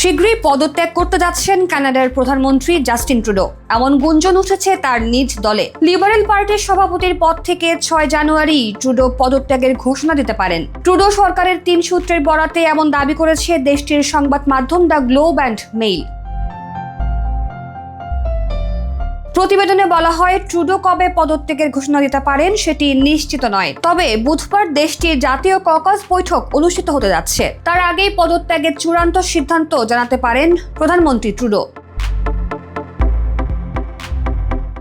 শীঘ্রই পদত্যাগ করতে যাচ্ছেন কানাডার প্রধানমন্ত্রী জাস্টিন ট্রুডো। এমন গুঞ্জন উঠেছে তার নিজ দলে। লিবারেল পার্টির সভাপতির পদ থেকে 6 জানুয়ারি ট্রুডো পদত্যাগের ঘোষণা দিতে পারেন। ট্রুডো সরকারের 3 সূত্রের বরাতে এমন দাবি করেছে দেশটির সংবাদ মাধ্যম দ্য গ্লোব অ্যান্ড মেইল। প্রতিবেদনে বলা হয়, ট্রুডো কবে পদত্যাগের ঘোষণা দিতে পারেন সেটি নিশ্চিত নয়। তবে বুধবার দেশটির জাতীয় ককাস বৈঠক অনুষ্ঠিত হতে যাচ্ছে। তার আগেই পদত্যাগের চূড়ান্ত সিদ্ধান্ত জানাতে পারেন প্রধানমন্ত্রী ট্রুডো।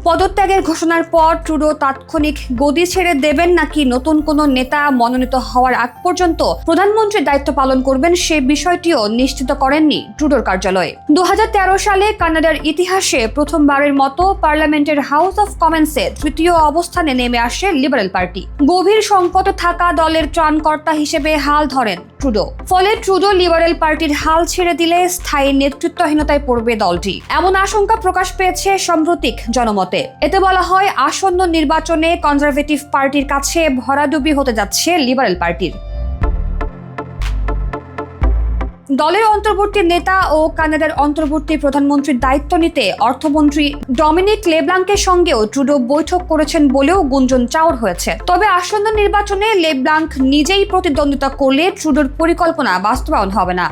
পদত্যাগের ঘোষণার পর ট্রুডো তাৎক্ষণিক গদি ছেড়ে দেবেন নাকি নতুন কোনো নেতা মনোনীত হওয়ার আগ পর্যন্ত প্রধানমন্ত্রীর দায়িত্ব পালন করবেন সে বিষয়টিও নিশ্চিত করেননি ট্রুডোর কার্যালয়। 2013 সালে কানাডার ইতিহাসে প্রথমবারের মতো পার্লামেন্টের হাউস অফ কমন্সে 3য় অবস্থানে নেমে আসে লিবারেল পার্টি। গভীর সংকটে থাকা দলের ত্রাণকর্তা হিসেবে হাল ধরেন ট্রুডো। ফলে ট্রুডো লিবারেল পার্টির হাল ছেড়ে দিলে স্থায়ী নেতৃত্বহীনতায় পড়বে দলটি, এমন আশঙ্কা প্রকাশ পেয়েছে সাম্প্রতিক জনমতে। এতে বলা হয়, আসন্ন নির্বাচনে কনজারভেটিভ পার্টির কাছে ভরাডুবি হতে যাচ্ছে লিবারেল পার্টির। দলের অন্তর্বর্তী নেতা ও কানাডার অন্তর্বর্তী প্রধানমন্ত্রীর দায়িত্ব নিতে অর্থমন্ত্রী ডমিনিক লেব্লাঙ্কের সঙ্গেও ট্রুডো বৈঠক করেছেন বলেও গুঞ্জন চাউর হয়েছে। তবে আসন্ন নির্বাচনে লেব্লাঙ্ক নিজেই প্রতিদ্বন্দ্বিতা করলে ট্রুডোর পরিকল্পনা বাস্তবায়ন হবে না।